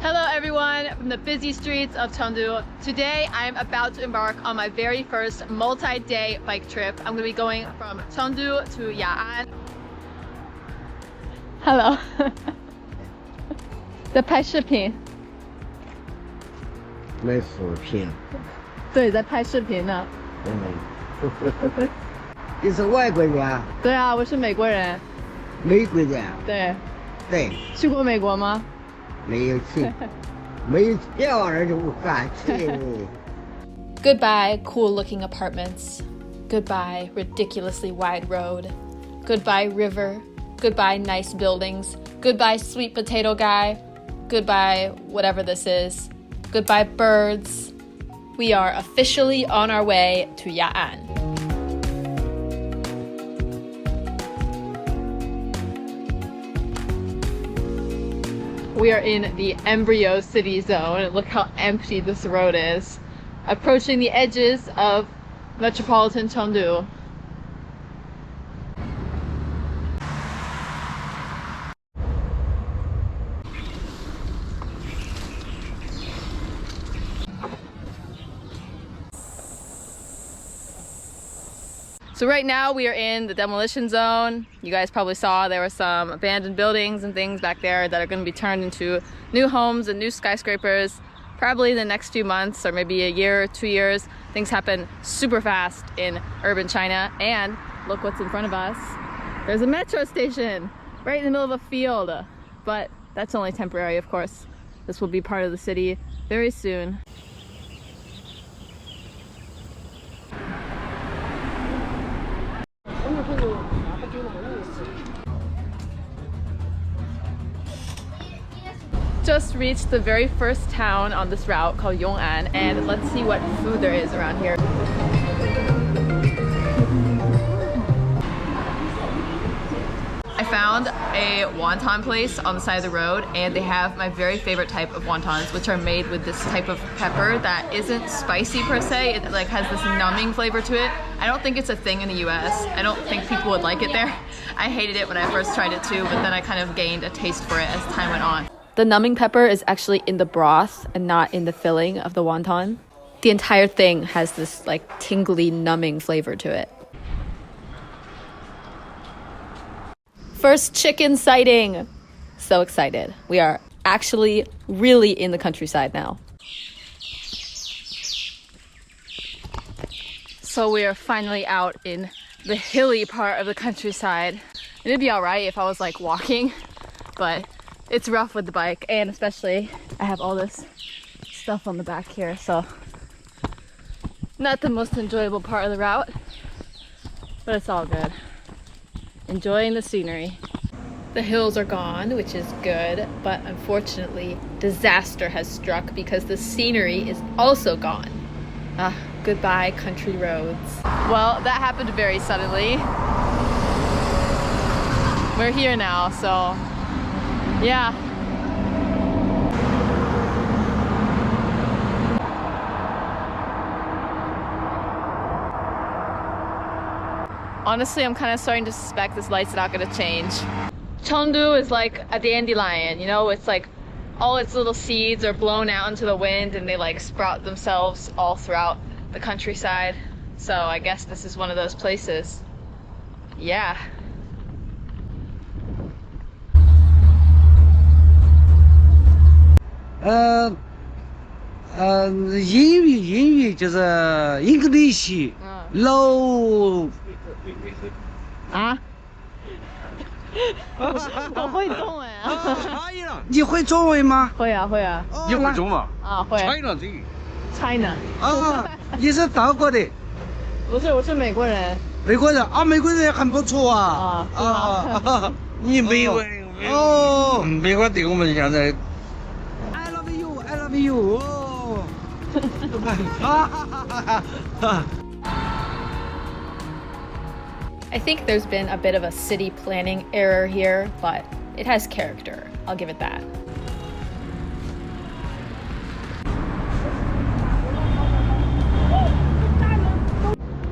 Hello everyone from the busy streets of Tundu. Today I'm about to embark on my very first multi-day bike trip. I'm going to be going from Tundu to Yaan. Hello. 在拍视频。没视频。对，在拍视频呢。你是外国人啊？对啊，我是美国人。美国人。对。对。去过美国吗？没有去。没有票儿就不敢去。Goodbye, cool-looking apartments. Goodbye, ridiculously wide road. Goodbye, river. Goodbye, nice buildings. Goodbye, sweet potato guy. Goodbye, whatever this is. Goodbye, birds. We are officially on our way to Yaan. We are in the embryo city zone. Look how empty this road is. Approaching the edges of metropolitan Tundu. So right now we are in the demolition zone. You guys probably saw there were some abandoned buildings and things back there that are going to be turned into new homes and new skyscrapers probably in the next few months or maybe a year or 2 years. Things happen super fast in urban China. And look what's in front of us. There's a metro station right in the middle of a field. But that's only temporary, of course. This will be part of the city very soon. Just reached the very first town on this route called Yongan, and let's see what food there is around here. I found a wonton place on the side of the road, and they have my very favorite type of wontons, which are made with this type of pepper that isn't spicy per se. It like has this numbing flavor to it. I don't think it's a thing in the US. I don't think people would like it there. I hated it when I first tried it too, but then I kind of gained a taste for it as time went on. The numbing pepper is actually in the broth and not in the filling of the wonton. The entire thing has this like tingly numbing flavor to it. First chicken sighting! So excited. We are actually really in the countryside now. So we are finally out in the hilly part of the countryside. And it'd be alright if I was like walking, but it's rough with the bike, and especially I have all this stuff on the back here, so not the most enjoyable part of the route, but it's all good. Enjoying the scenery. The hills are gone, which is good, but unfortunately disaster has struck because the scenery is also gone. Goodbye country roads. Well, that happened very suddenly. We're here now, so yeah. Honestly, I'm kind of starting to suspect this light's not going to change. Tundu is like a dandelion, you know, it's like all its little seeds are blown out into the wind and they like sprout themselves all throughout the countryside. So I guess this is one of those places. Yeah.英语就是 English low 啊？我会中文啊。你会中文吗？会啊会啊。你会中文啊会。China 这个。China。啊，你是法国的？不是，我是美国人。美国人啊，美国人很不错啊。你美国哦，美国对我们现在。I love you, I love you. I think there's been a bit of a city planning error here, but it has character. I'll give it that.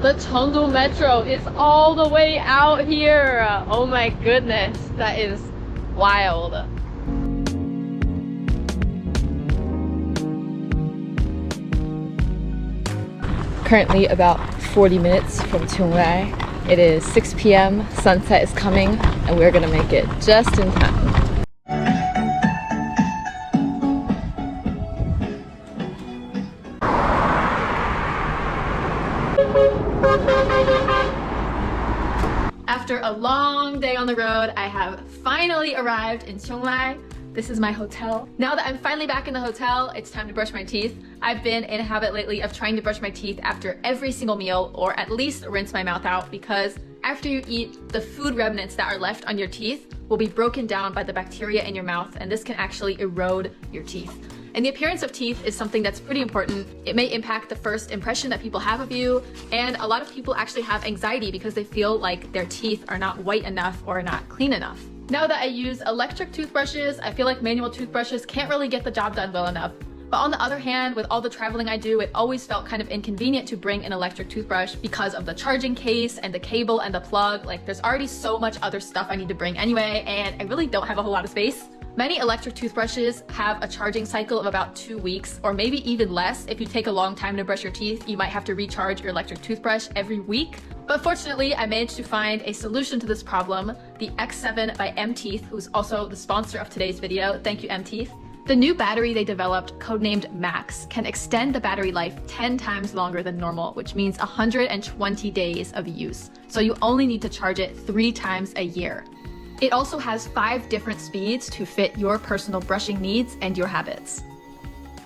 The Tundu Metro is all the way out here. Oh my goodness, that is wild. currently about 40 minutes from Tundu. It is 6 p.m. Sunset is coming, and we're gonna make it just in time. After a long day on the road, I have finally arrived in Tundu. This is my hotel. Now that I'm finally back in the hotel, it's time to brush my teeth. I've been in a habit lately of trying to brush my teeth after every single meal, or at least rinse my mouth out, because after you eat, the food remnants that are left on your teeth will be broken down by the bacteria in your mouth, and this can actually erode your teeth. And the appearance of teeth is something that's pretty important. It may impact the first impression that people have of you, and a lot of people actually have anxiety because they feel like their teeth are not white enough or not clean enough. Now that I use electric toothbrushes, I feel like manual toothbrushes can't really get the job done well enough. But on the other hand, with all the traveling I do, it always felt kind of inconvenient to bring an electric toothbrush because of the charging case and the cable and the plug. Like, there's already so much other stuff I need to bring anyway, and I really don't have a whole lot of space. Many electric toothbrushes have a charging cycle of about 2 weeks, or maybe even less. If you take a long time to brush your teeth, you might have to recharge your electric toothbrush every week. But fortunately, I managed to find a solution to this problem, the X7 by Mteeth, who's also the sponsor of today's video. Thank you, Mteeth. The new battery they developed, codenamed Max, can extend the battery life 10 times longer than normal, which means 120 days of use. So you only need to charge it 3 times a year. It also has 5 different speeds to fit your personal brushing needs and your habits.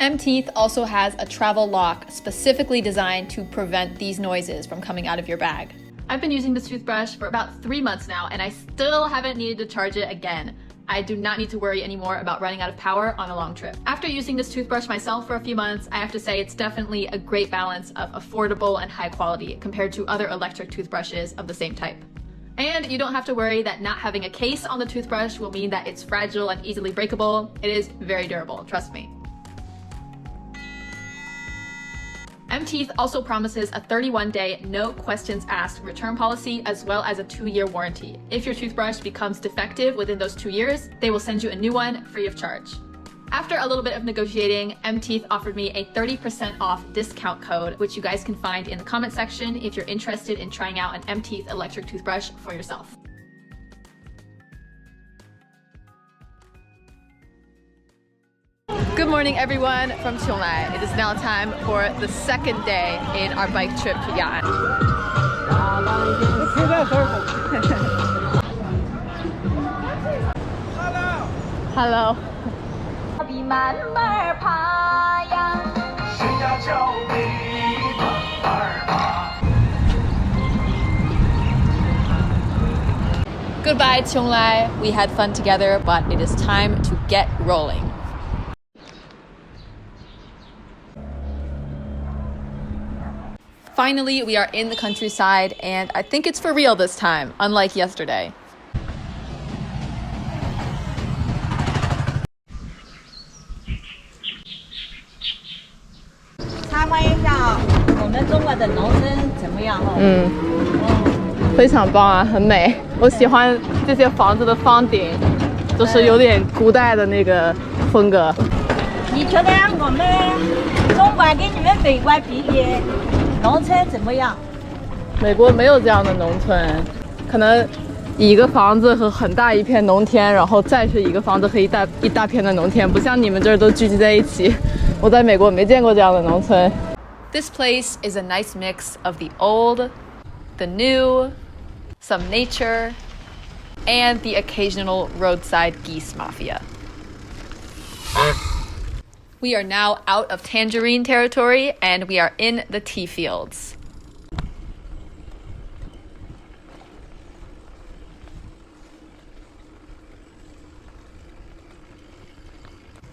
Mteeth also has a travel lock specifically designed to prevent these noises from coming out of your bag. I've been using this toothbrush for about 3 months now, and I still haven't needed to charge it again. I do not need to worry anymore about running out of power on a long trip. After using this toothbrush myself for a few months, I have to say it's definitely a great balance of affordable and high quality compared to other electric toothbrushes of the same type. And you don't have to worry that not having a case on the toothbrush will mean that it's fragile and easily breakable. It is very durable, trust me. Mteeth also promises a 31-day, no questions asked return policy, as well as a 2-year warranty. If your toothbrush becomes defective within those 2 years, they will send you a new one free of charge. After a little bit of negotiating, Mteeth offered me a 30% off discount code, which you guys can find in the comment section if you're interested in trying out an Mteeth electric toothbrush for yourself. Good morning, everyone from Tundu. It is now time for the second day in our bike trip to Yaan. Hello. Goodbye, Tundu. We had fun together, but it is time to get rolling. Finally, we are in the countryside, and I think it's for real this time, unlike yesterday. Mm. 非常棒啊，很美。我喜欢这些房子的房顶，就是有点古代的那个风格。你觉得我们中国跟你们美国比起，农村怎么样？美国没有这样的农村，可能一个房子和很大一片农田，然后再是一个房子和一大片的农田，不像你们这儿都聚集在一起。我在美国没见过这样的农村。This place is a nice mix of the old, the new, some nature, and the occasional roadside geese mafia. We are now out of tangerine territory, and we are in the tea fields.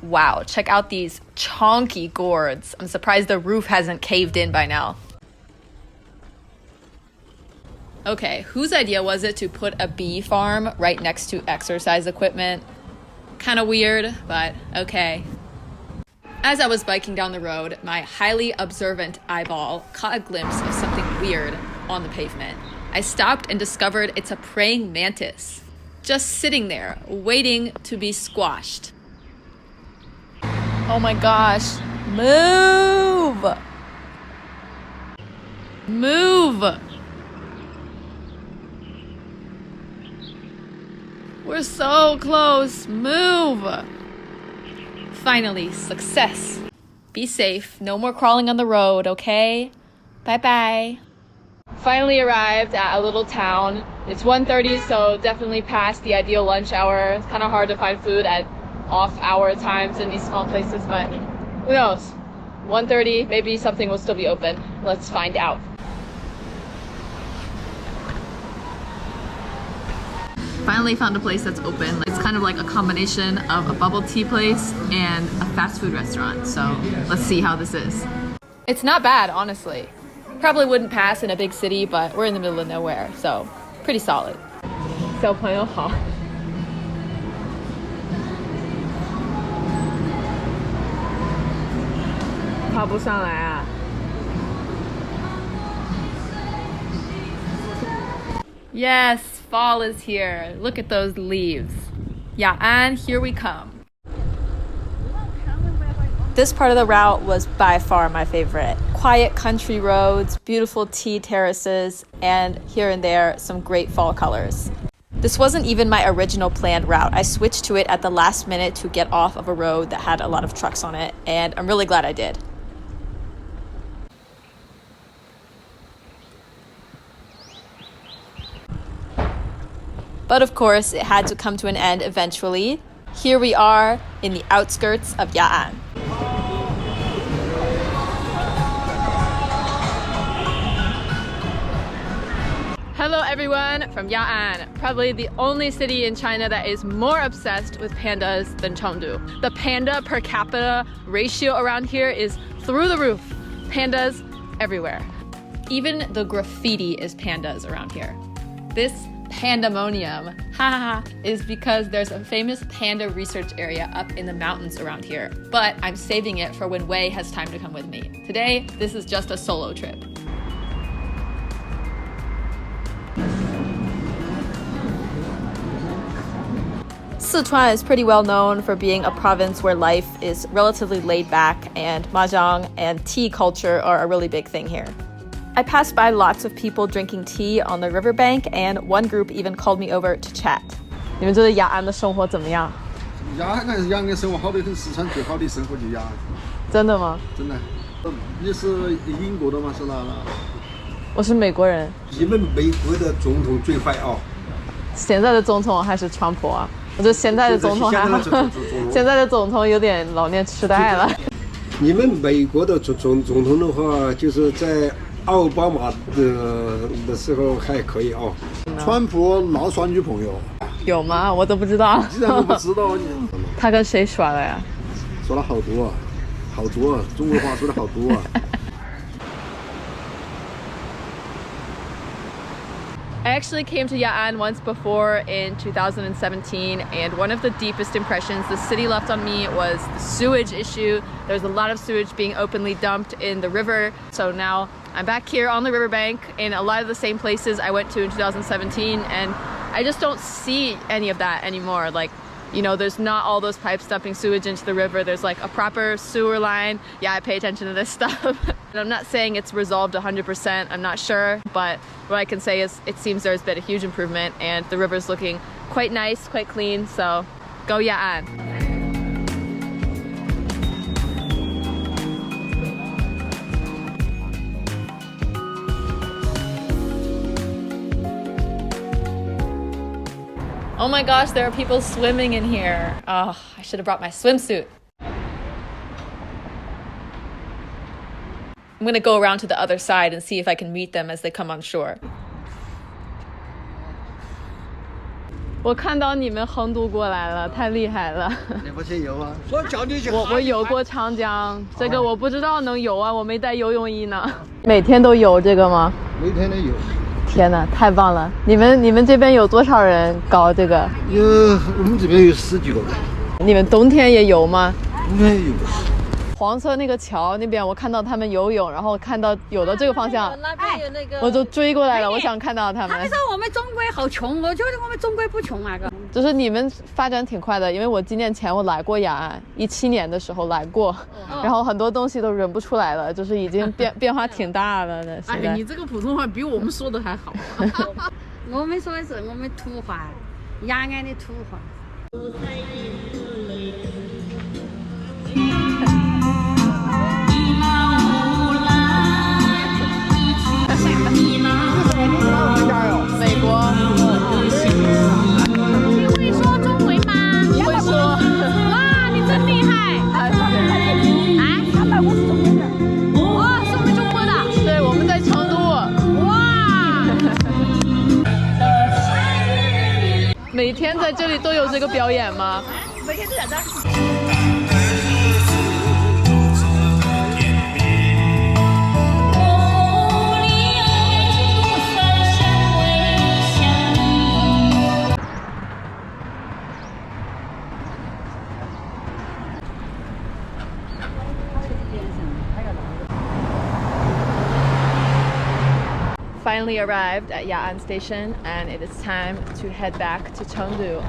Wow, check out these chonky gourds. I'm surprised the roof hasn't caved in by now. Okay, whose idea was it to put a bee farm right next to exercise equipment? Kind of weird, but okay. As I was biking down the road, my highly observant eyeball caught a glimpse of something weird on the pavement. I stopped and discovered it's a praying mantis, just sitting there, waiting to be squashed. Oh my gosh, move! Move! We're so close. Move! Finally, success. Be safe. No more crawling on the road, okay? Bye-bye. Finally arrived at a little town. It's 1:30, so definitely past the ideal lunch hour. It's kind of hard to find food at off-hour times in these small places, but who knows? 1:30, maybe something will still be open. Let's find out. Finally found a place that's open. It's kind of like a combination of a bubble tea place and a fast food restaurant. So let's see how this is. It's not bad, honestly. Probably wouldn't pass in a big city, but we're in the middle of nowhere, so pretty solid. 小朋友好。爬不上来啊。Yes, fall is here. Look at those leaves. Yaan, here we come. This part of the route was by far my favorite. Quiet country roads, beautiful tea terraces, and here and there, some great fall colors. This wasn't even my original planned route. I switched to it at the last minute to get off of a road that had a lot of trucks on it, and I'm really glad I did. But of course, it had to come to an end eventually. Here we are in the outskirts of Yaan. Hello everyone from Yaan, probably the only city in China that is more obsessed with pandas than Chengdu. The panda per capita ratio around here is through the roof. Pandas everywhere. Even the graffiti is pandas around here. This pandemonium, is because there's a famous panda research area up in the mountains around here, but I'm saving it for when Wei has time to come with me. Today, this is just a solo trip. Sichuan is pretty well known for being a province where life is relatively laid back, and mahjong and tea culture are a really big thing here. I passed by lots of people drinking tea on the riverbank, and one group even called me over to chat. 你们觉得雅安的生活怎么样？雅安的生活好得很，四川最好的生活就雅安。真的吗？真的。你是英国的吗？是哪？我是美国人。你们美国的总统最坏啊？现在的总统还是川普啊？我觉得现在的总统还好，现在的总统有点老年痴呆了。你们美国的总统的话，就是在奥巴马的时候还可以哦。川普老耍女朋友。有吗？我都不知道。既然都不知道，他跟谁耍了呀？耍了好多啊，好多啊，中国话说的好多啊。I actually came to Yaan once before in 2017, and one of the deepest impressions the city left on me was the sewage issue. There's a lot of sewage being openly dumped in the river. So now I'm back here on the riverbank in a lot of the same places I went to in 2017, and I just don't see any of that anymore. Like, you know, there's not all those pipes dumping sewage into the river. There's like a proper sewer line. Yeah, I pay attention to this stuff. And I'm not saying it's resolved 100%, I'm not sure, but what I can say is it seems there's been a huge improvement and the river's looking quite nice, quite clean, so go Yaan. Oh my gosh, there are people swimming in here. Oh, I should have brought my swimsuit. I'm gonna go around to the other side and see if I can meet them as they come on shore. 我看到你们横渡过来了，太厉害了！你不去游啊？我游过长江，这个我不知道能游啊，我没带游泳衣呢。每天都游这个吗？每天都有。天哪，太棒了！你们这边有多少人搞这个？我们这边有10几个人。你们冬天也游吗？冬天有。黄色那个桥那边，我看到他们游泳，然后看到有的这个方向，那边有那个，我就追过来了，我想看到他们。他们说我们中国好穷，我觉得我们中国不穷啊，哥。就是你们发展挺快的，因为我几年前我来过雅安，17年的时候来过，然后很多东西都认不出来了，就是已经变化挺大了呢。现在你这个普通话比我们说的还好。我们说的是我们土话，雅安的土话。美国。你会说中文吗？会说。哇，你真厉害！啊，350中国人。哦，是我们中国的。对，我们在成都。哇！每天在这里都有这个表演吗？每天都在这。Finally arrived at Yaan station and it is time to head back to Tundu.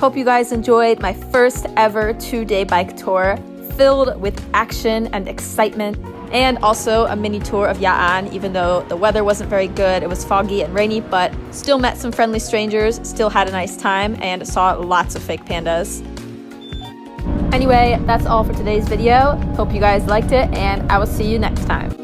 Hope you guys enjoyed my first ever 2-day bike tour filled with action and excitement, and also a mini tour of Yaan. Even though the weather wasn't very good, it was foggy and rainy, but still met some friendly strangers, still had a nice time, and saw lots of fake pandas. Anyway, that's all for today's video. Hope you guys liked it, and I will see you next time.